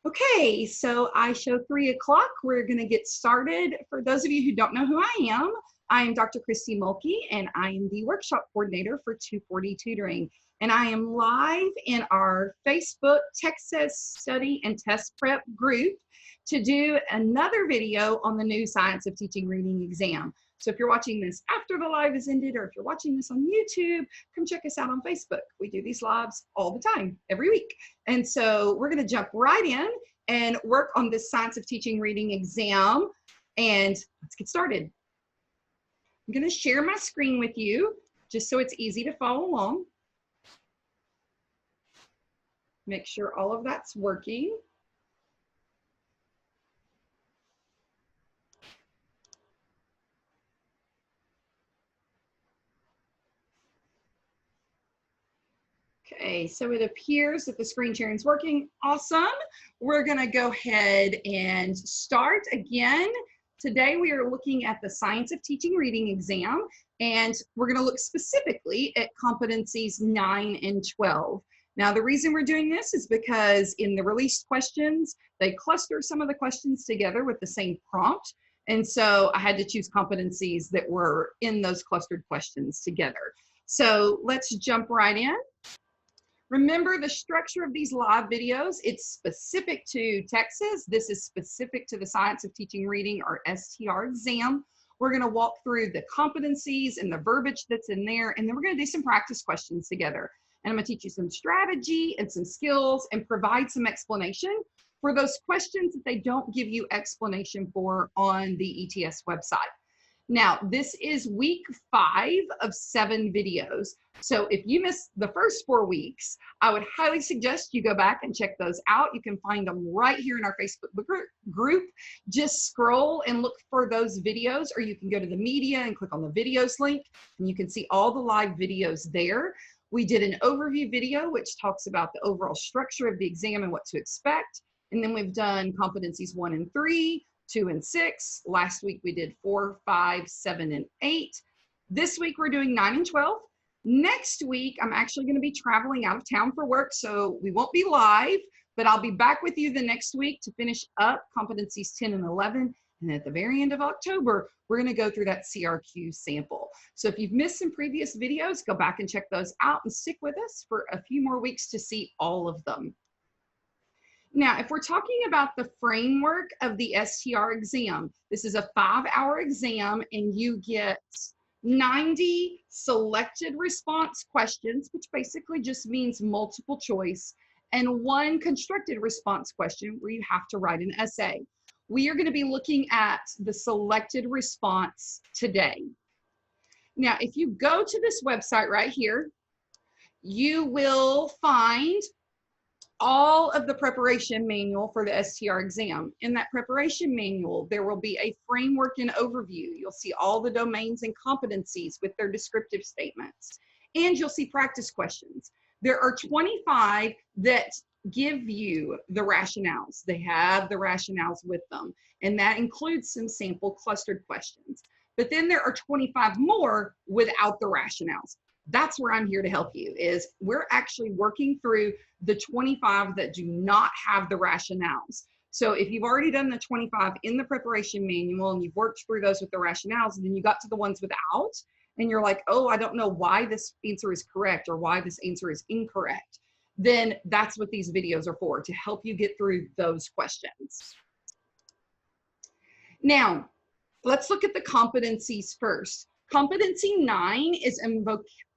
Okay, so I show 3 o'clock. We're going to get started. For those of you who don't know who I am Dr. Christy Mulkey, and I am the workshop coordinator for 240 Tutoring. And I am live in our Facebook TExES study and test prep group to do another video on the new Science of Teaching Reading exam. So if you're watching this after the live is ended, or if you're watching this on YouTube, come check us out on Facebook. We do these lives all the time, every week. And so we're going to jump right in and work on this Science of Teaching Reading exam. And let's get started. I'm going to share my screen with you just so it's easy to follow along. Make sure all of that's working. Okay, so it appears that the screen sharing is working. Awesome. We're going to go ahead and start again. Today we are looking at the Science of Teaching Reading exam, and we're going to look specifically at competencies 9 and 12. Now, the reason we're doing this is because in the released questions, they cluster some of the questions together with the same prompt. And so I had to choose competencies that were in those clustered questions together. So let's jump right in. Remember the structure of these live videos, it's specific to TExES. This is specific to the Science of Teaching Reading, or STR exam. We're going to walk through the competencies and the verbiage that's in there, and then we're going to do some practice questions together. And I'm going to teach you some strategy and some skills and provide some explanation for those questions that they don't give you explanation for on the ETS website. Now, this is week 5 of 7 videos. So if you missed the first 4 weeks, I would highly suggest you go back and check those out. You can find them right here in our Facebook group. Just scroll and look for those videos, or you can go to the media and click on the videos link, and you can see all the live videos there. We did an overview video, which talks about the overall structure of the exam and what to expect. And then we've done competencies 1 and 3, 2 and 6. Last week we did 4, 5, 7, and 8. This week we're doing 9 and 12. Next week I'm actually going to be traveling out of town for work, so we won't be live, but I'll be back with you the next week to finish up competencies 10 and 11. And at the very end of October, we're going to go through that CRQ sample. So if you've missed some previous videos, go back and check those out and stick with us for a few more weeks to see all of them. Now, if we're talking about the framework of the STR exam, this is a 5-hour exam, and you get 90 selected response questions, which basically just means multiple choice, and 1 constructed response question where you have to write an essay. We are going to be looking at the selected response today. Now, if you go to this website right here, you will find all of the preparation manual for the STR exam. In that preparation manual, there will be a framework and overview. You'll see all the domains and competencies with their descriptive statements, and you'll see practice questions. There are 25 that give you the rationales. They have the rationales with them, and that includes some sample clustered questions. But then there are 25 more without the rationales. That's where I'm here to help you, is we're actually working through the 25 that do not have the rationales. So if you've already done the 25 in the preparation manual and you've worked through those with the rationales, and then you got to the ones without, and you're like, oh, I don't know why this answer is correct or why this answer is incorrect, then that's what these videos are for, to help you get through those questions. Now, let's look at the competencies first. Competency 9 is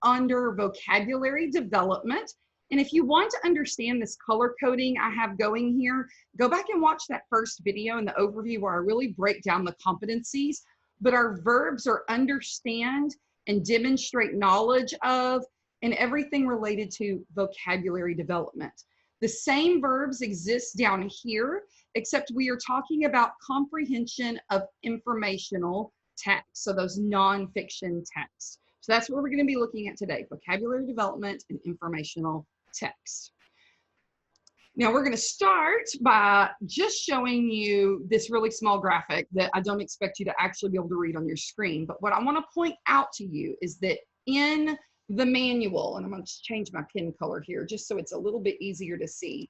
under vocabulary development. And if you want to understand this color coding I have going here, go back and watch that first video in the overview where I really break down the competencies. But our verbs are understand and demonstrate knowledge of, and everything related to vocabulary development. The same verbs exist down here, except we are talking about comprehension of informational text, so those nonfiction texts. So that's what we're going to be looking at today: vocabulary development and informational text. Now we're going to start by just showing you this really small graphic that I don't expect you to actually be able to read on your screen. But what I want to point out to you is that in the manual, and I'm going to change my pen color here just so it's a little bit easier to see.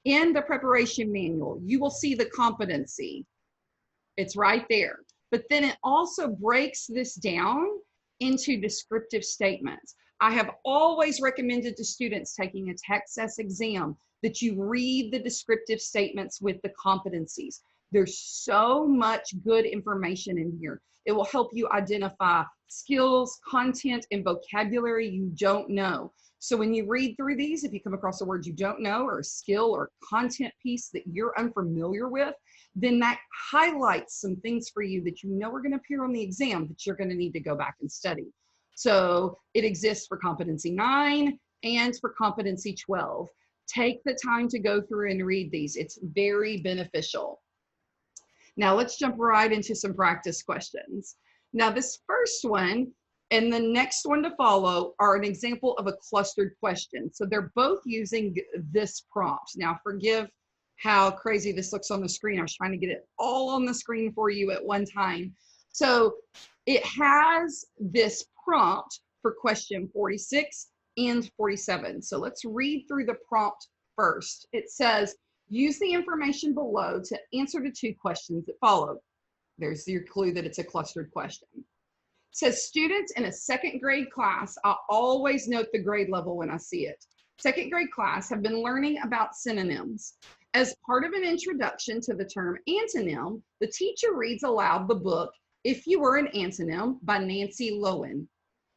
In the preparation manual, you will see the competency. It's right there. But then it also breaks this down into descriptive statements. I have always recommended to students taking a TExES exam that you read the descriptive statements with the competencies. There's so much good information in here. It will help you identify skills, content, and vocabulary you don't know. So when you read through these, if you come across a word you don't know or a skill or content piece that you're unfamiliar with, then that highlights some things for you that you know are going to appear on the exam that you're going to need to go back and study. So it exists for competency 9 and for competency 12. Take the time to go through and read these. It's very beneficial. Now let's jump right into some practice questions. Now this first one and the next one to follow are an example of a clustered question. So they're both using this prompt. Now forgive how crazy this looks on the screen. I was trying to get it all on the screen for you at one time. So it has this prompt for question 46 and 47. So let's read through the prompt first. It says, use the information below to answer the 2 questions that follow. There's your clue that it's a clustered question. It says, students in a 2nd grade class, I always note the grade level when I see it. 2nd grade class have been learning about synonyms. As part of an introduction to the term antonym, the teacher reads aloud the book, If You Were an Antonym by Nancy Lowen.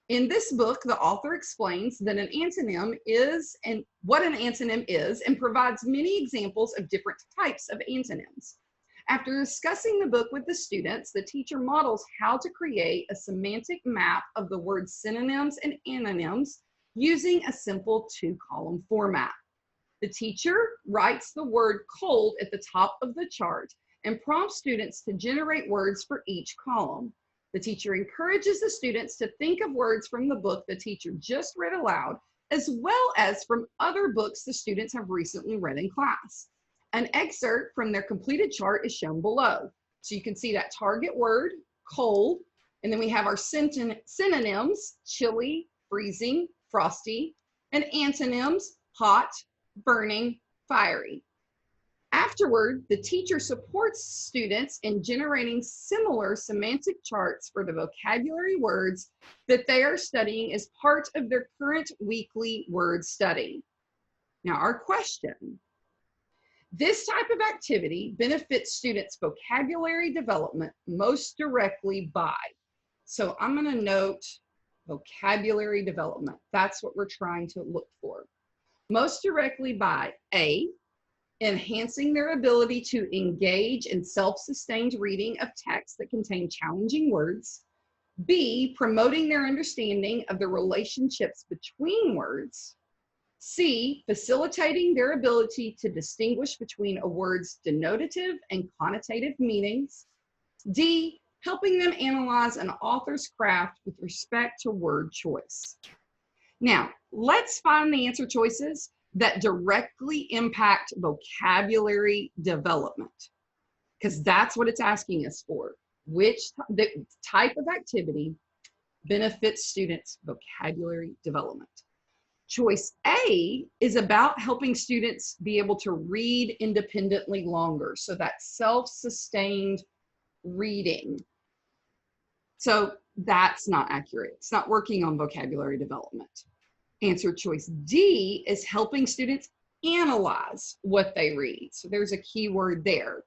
In this book, the author explains that an antonym is and what an antonym is and provides many examples of different types of antonyms. After discussing the book with the students, the teacher models how to create a semantic map of the words synonyms and antonyms using a simple 2-column format. The teacher writes the word cold at the top of the chart and prompts students to generate words for each column. The teacher encourages the students to think of words from the book the teacher just read aloud, as well as from other books the students have recently read in class. An excerpt from their completed chart is shown below. So you can see that target word, cold, and then we have our synonyms, chilly, freezing, frosty, and antonyms, hot, burning, fiery. Afterward, the teacher supports students in generating similar semantic charts for the vocabulary words that they are studying as part of their current weekly word study. Now, our question. This type of activity benefits students' vocabulary development most directly by. So I'm going to note vocabulary development. That's what we're trying to look for. Most directly by A, enhancing their ability to engage in self-sustained reading of texts that contain challenging words. B, promoting their understanding of the relationships between words. C, facilitating their ability to distinguish between a word's denotative and connotative meanings. D, helping them analyze an author's craft with respect to word choice. Now, let's find the answer choices that directly impact vocabulary development, because that's what it's asking us for. Which the type of activity benefits students' vocabulary development? Choice A is about helping students be able to read independently longer, so that self-sustained reading. So that's not accurate. It's not working on vocabulary development. Answer choice D is helping students analyze what they read. So there's a key word there.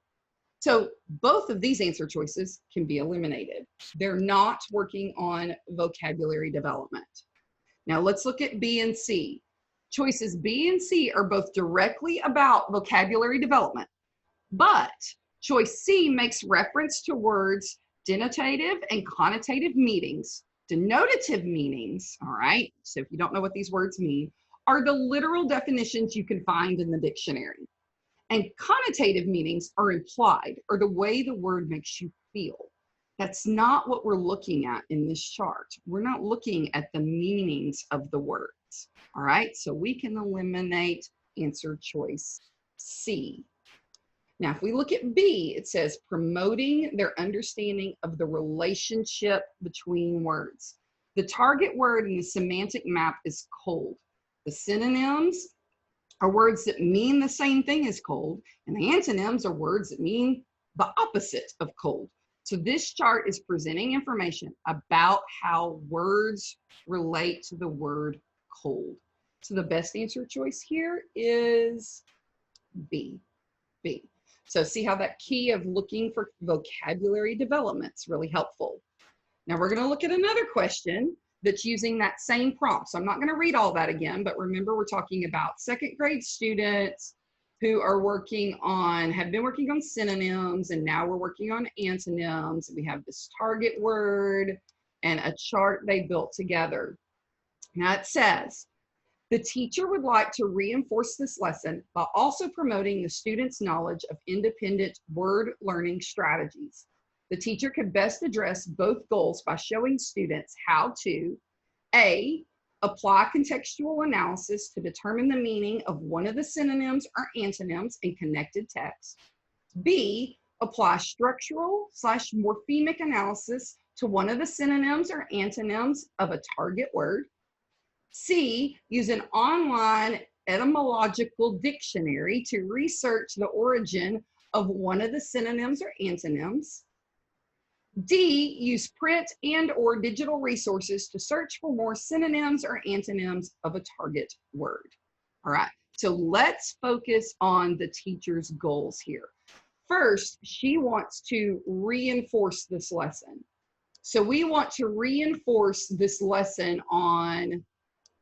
So both of these answer choices can be eliminated. They're not working on vocabulary development. Now let's look at B and C. Choices B and C are both directly about vocabulary development, but choice C makes reference to words denotative and connotative meanings. Denotative meanings, all right, so if you don't know what these words mean, are the literal definitions you can find in the dictionary. And connotative meanings are implied, or the way the word makes you feel. That's not what we're looking at in this chart. We're not looking at the meanings of the words, all right? So we can eliminate answer choice C. Now, if we look at B, it says promoting their understanding of the relationship between words. The target word in the semantic map is cold. The synonyms are words that mean the same thing as cold, and the antonyms are words that mean the opposite of cold. So this chart is presenting information about how words relate to the word cold. So the best answer choice here is B. B. So see how that key of looking for vocabulary development is really helpful. Now we're going to look at another question that's using that same prompt. So I'm not going to read all that again, but remember we're talking about second grade students who are have been working on synonyms, and now we're working on antonyms. We have this target word and a chart they built together. Now it says, the teacher would like to reinforce this lesson by also promoting the students' knowledge of independent word learning strategies. The teacher could best address both goals by showing students how to A, apply contextual analysis to determine the meaning of one of the synonyms or antonyms in connected text. B, apply structural/morphemic analysis to one of the synonyms or antonyms of a target word. C, use an online etymological dictionary to research the origin of one of the synonyms or antonyms. D, use print and/or digital resources to search for more synonyms or antonyms of a target word. All right, so let's focus on the teacher's goals here. First, she wants to reinforce this lesson. So we want to reinforce this lesson on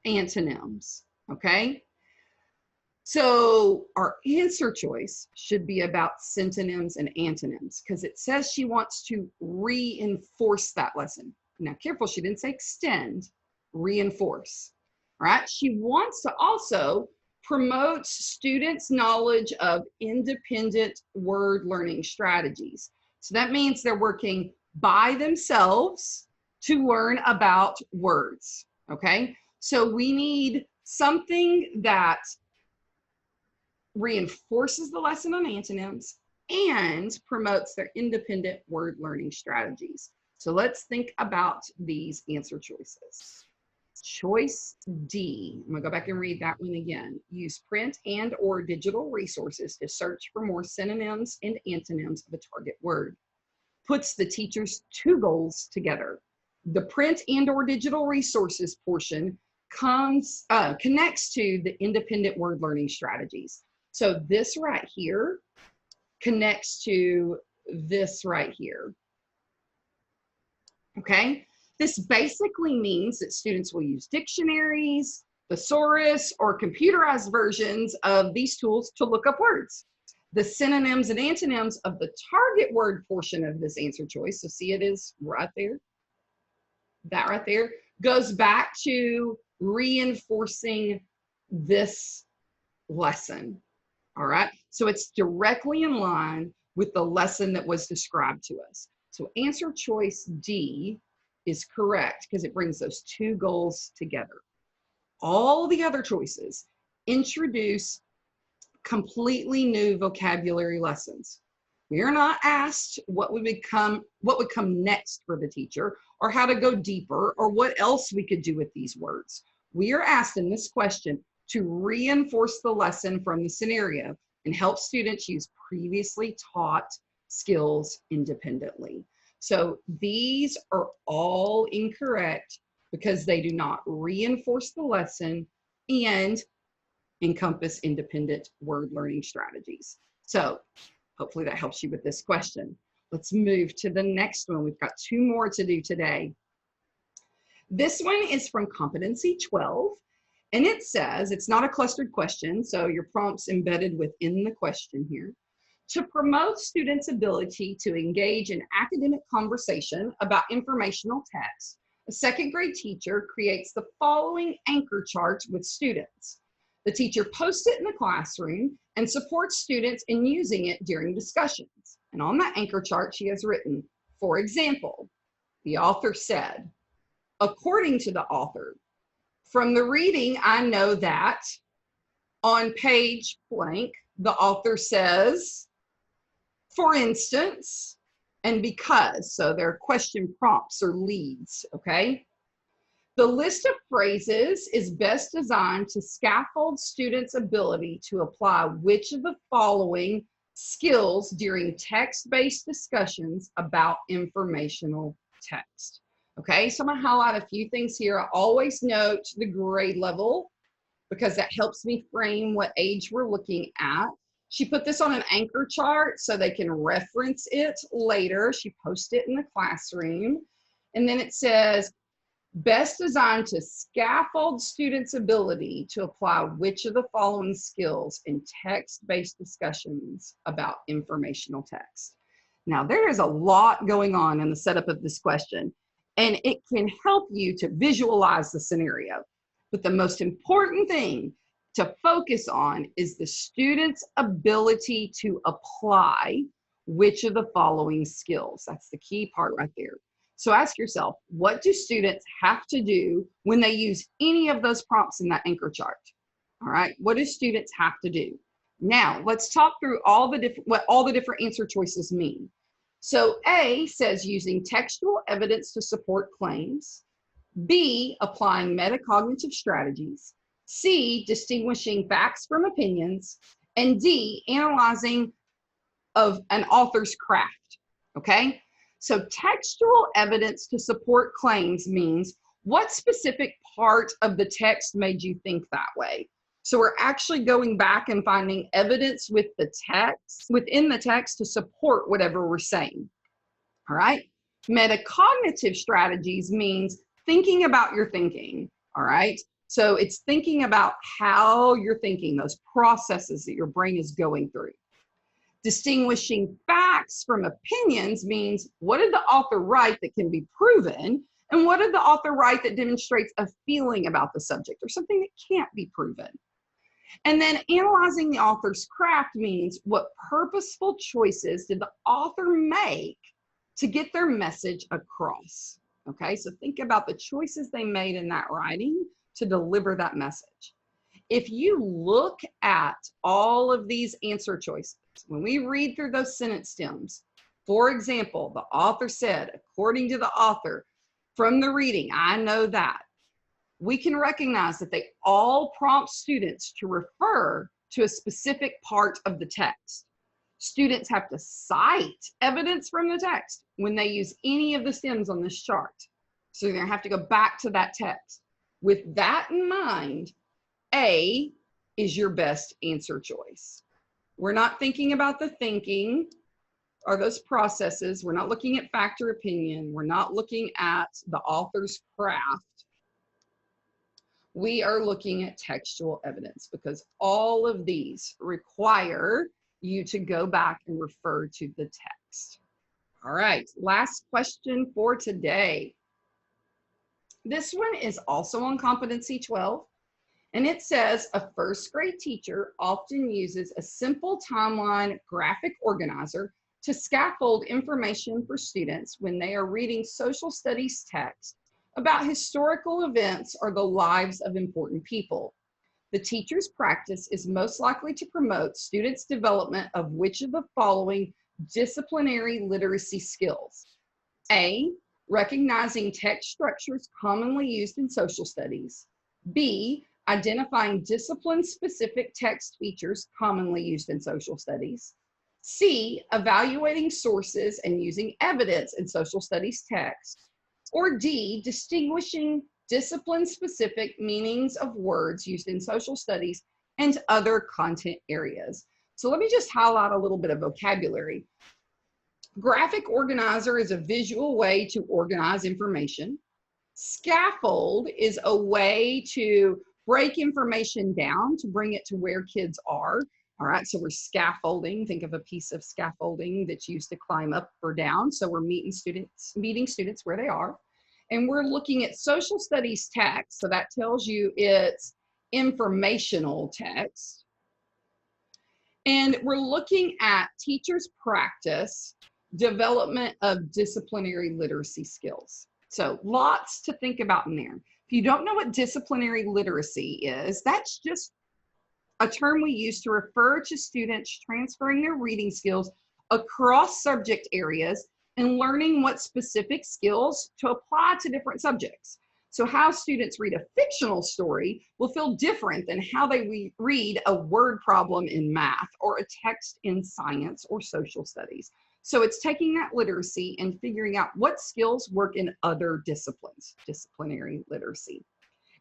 antonyms, okay? So our answer choice should be about synonyms and antonyms because it says she wants to reinforce that lesson. Now, careful, she didn't say extend, reinforce, all right? She wants to also promote students' knowledge of independent word learning strategies. So that means they're working by themselves to learn about words, okay? So we need something that reinforces the lesson on antonyms and promotes their independent word learning strategies. So let's think about these answer choices. Choice D, I'm gonna go back and read that one again. Use print and/or digital resources to search for more synonyms and antonyms of a target word. Puts the teacher's two goals together. The print and/or digital resources portion connects to the independent word learning strategies. So this right here connects to this right here. Okay, this basically means that students will use dictionaries, thesaurus, or computerized versions of these tools to look up words. The synonyms and antonyms of the target word portion of this answer choice, so see it is right there, that right there, goes back to reinforcing this lesson. All right, so it's directly in line with the lesson that was described to us. So answer choice D is correct because it brings those two goals together. All the other choices introduce completely new vocabulary lessons. We are not asked what would come next for the teacher, or how to go deeper, or what else we could do with these words. We are asked in this question to reinforce the lesson from the scenario and help students use previously taught skills independently. So these are all incorrect because they do not reinforce the lesson and encompass independent word learning strategies. So hopefully that helps you with this question. Let's move to the next one. We've got two more to do today. This one is from competency 12, and it says, it's not a clustered question, so your prompt's embedded within the question here. To promote students' ability to engage in academic conversation about informational text, a second grade teacher creates the following anchor charts with students. The teacher posts it in the classroom and supports students in using it during discussions. And on that anchor chart, she has written, for example, the author said, according to the author, from the reading, I know that on page blank, the author says, for instance, and because, so they're question prompts or leads, okay? The list of phrases is best designed to scaffold students' ability to apply which of the following skills during text-based discussions about informational text. Okay, so I'm gonna highlight a few things here. I always note the grade level because that helps me frame what age we're looking at. She put this on an anchor chart so they can reference it later. She posted it in the classroom. And then it says, best designed to scaffold students' ability to apply which of the following skills in text-based discussions about informational text. Now, there is a lot going on in the setup of this question, and it can help you to visualize the scenario. But the most important thing to focus on is the student's ability to apply which of the following skills. That's the key part right there. So ask yourself, what do students have to do when they use any of those prompts in that anchor chart? All right, what do students have to do? Now, let's talk through what all the different answer choices mean. So A says using textual evidence to support claims. B, applying metacognitive strategies. C, distinguishing facts from opinions. And D, analyzing of an author's craft, okay? So textual evidence to support claims means what specific part of the text made you think that way? So we're actually going back and finding evidence with the text, within the text to support whatever we're saying, all right? Metacognitive strategies means thinking about your thinking, all right? So it's thinking about how you're thinking, those processes that your brain is going through. Distinguishing facts from opinions means what did the author write that can be proven, and what did the author write that demonstrates a feeling about the subject or something that can't be proven. And then analyzing the author's craft means what purposeful choices did the author make to get their message across. Okay, so think about the choices they made in that writing to deliver that message. If you look at all of these answer choices, when we read through those sentence stems, for example, the author said, according to the author, from the reading, I know that, we can recognize that they all prompt students to refer to a specific part of the text. Students have to cite evidence from the text when they use any of the stems on this chart. So they're gonna have to go back to that text. With that in mind, A is your best answer choice. We're not thinking about the thinking or those processes. We're not looking at fact or opinion. We're not looking at the author's craft. We are looking at textual evidence because all of these require you to go back and refer to the text. All right, last question for today. This one is also on competency 12. And it says a first grade teacher often uses a simple timeline graphic organizer to scaffold information for students when they are reading social studies text about historical events or the lives of important people. The teacher's practice is most likely to promote students' development of which of the following disciplinary literacy skills? A, recognizing text structures commonly used in social studies. B, identifying discipline-specific text features commonly used in social studies. C, evaluating sources and using evidence in social studies text. Or D, distinguishing discipline-specific meanings of words used in social studies and other content areas. So let me just highlight a little bit of vocabulary. Graphic organizer is a visual way to organize information. Scaffold is a way to break information down to bring it to where kids are. All right, so we're scaffolding. Think of a piece of scaffolding that's used to climb up or down. So we're meeting students where they are. And we're looking at social studies text. So that tells you it's informational text. And we're looking at teachers' practice, development of disciplinary literacy skills. So lots to think about in there. If you don't know what disciplinary literacy is, that's just a term we use to refer to students transferring their reading skills across subject areas and learning what specific skills to apply to different subjects. So how students read a fictional story will feel different than how they read a word problem in math or a text in science or social studies. So it's taking that literacy and figuring out what skills work in other disciplines, disciplinary literacy.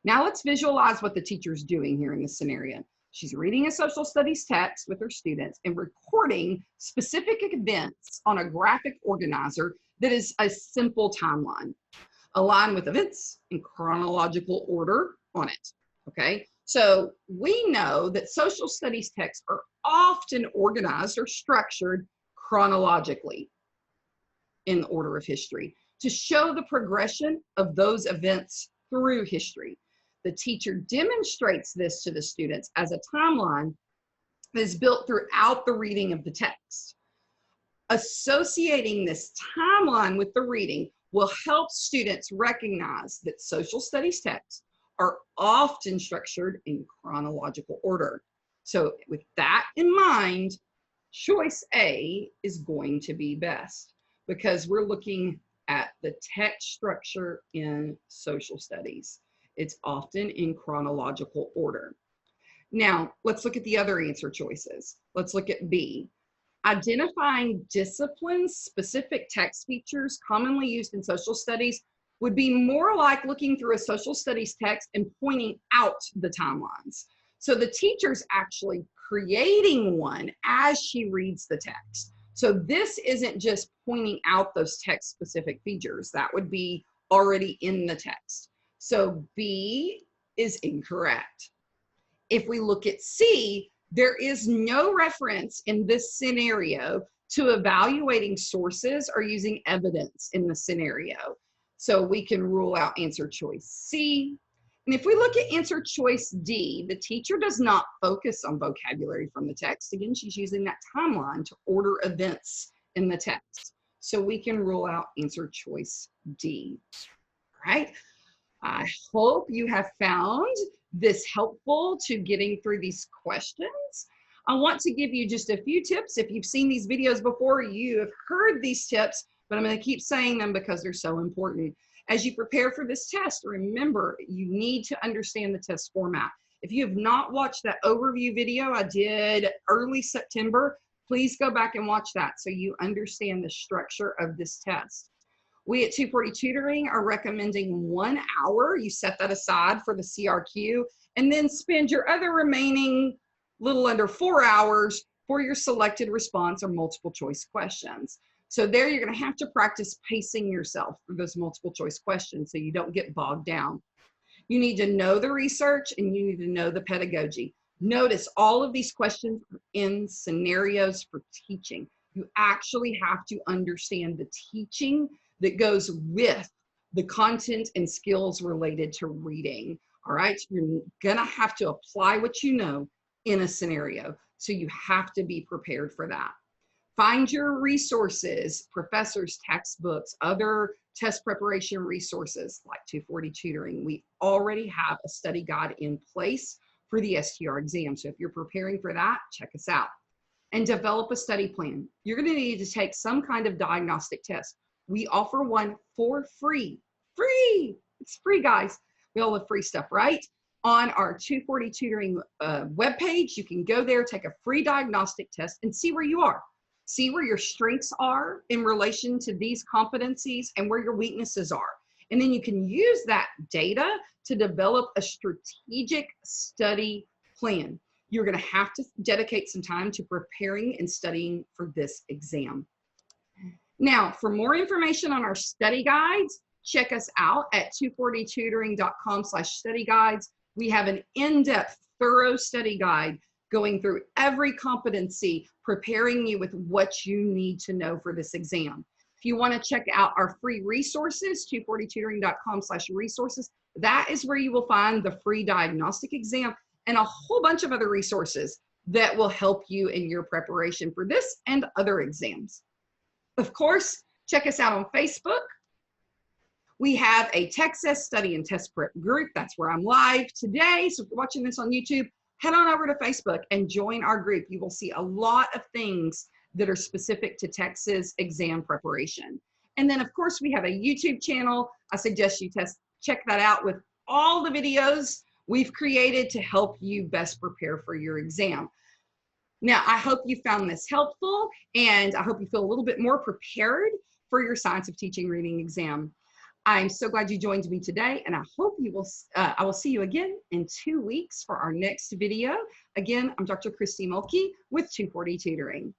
Now let's visualize what the teacher's doing here in this scenario. She's reading a social studies text with her students and recording specific events on a graphic organizer that is a simple timeline, a line with events in chronological order on it, okay? So we know that social studies texts are often organized or structured chronologically in the order of history to show the progression of those events through history. The teacher demonstrates this to the students as a timeline that is built throughout the reading of the text. Associating this timeline with the reading will help students recognize that social studies texts are often structured in chronological order. So with that in mind, choice A is going to be best because we're looking at the text structure in social studies. It's often in chronological order. Now, let's look at the other answer choices. Let's look at B. Identifying discipline-specific text features commonly used in social studies would be more like looking through a social studies text and pointing out the timelines. So the teacher's actually creating one as she reads the text. So this isn't just pointing out those text-specific features. That would be already in the text. So B is incorrect. If we look at C, there is no reference in this scenario to evaluating sources or using evidence in the scenario. So we can rule out answer choice C. And if we look at answer choice D, the teacher does not focus on vocabulary from the text. Again, she's using that timeline to order events in the text. So we can rule out answer choice D. All right. I hope you have found this helpful to getting through these questions. I want to give you just a few tips. If you've seen these videos before, you have heard these tips, but I'm going to keep saying them because they're so important. As you prepare for this test, remember, you need to understand the test format. If you have not watched that overview video I did early September, please go back and watch that so you understand the structure of this test. We at 240 Tutoring are recommending 1 hour. You set that aside for the CRQ and then spend your other remaining little under 4 hours for your selected response or multiple choice questions. So there you're going to have to practice pacing yourself for those multiple choice questions so you don't get bogged down. You need to know the research and you need to know the pedagogy. Notice all of these questions are in scenarios for teaching. You actually have to understand the teaching that goes with the content and skills related to reading. All right, so you're gonna have to apply what you know in a scenario. So you have to be prepared for that. Find your resources, professors, textbooks, other test preparation resources like 240 Tutoring. We already have a study guide in place for the STR exam. So if you're preparing for that, check us out. And develop a study plan. You're gonna need to take some kind of diagnostic test. We offer one for free. Free! It's free, guys. We all love free stuff, right? On our 240 Tutoring webpage, you can go there, take a free diagnostic test, and see where you are. See where your strengths are in relation to these competencies and where your weaknesses are. And then you can use that data to develop a strategic study plan. You're going to have to dedicate some time to preparing and studying for this exam. Now, for more information on our study guides, check us out at 240tutoring.com/study guides. We have an in-depth, thorough study guide going through every competency, preparing you with what you need to know for this exam. If you want to check out our free resources, 240tutoring.com/resources, that is where you will find the free diagnostic exam and a whole bunch of other resources that will help you in your preparation for this and other exams. Of course, check us out on Facebook. We have a TExES study and test prep group. That's where I'm live today. So if you're watching this on YouTube, head on over to Facebook and join our group. You will see a lot of things that are specific to TExES exam preparation. And then of course we have a YouTube channel. I suggest you check that out with all the videos we've created to help you best prepare for your exam. Now, I hope you found this helpful, and I hope you feel a little bit more prepared for your Science of Teaching Reading exam. I'm so glad you joined me today, and I hope you will. I will see you again in 2 weeks for our next video. Again, I'm Dr. Christy Mulkey with 240 Tutoring.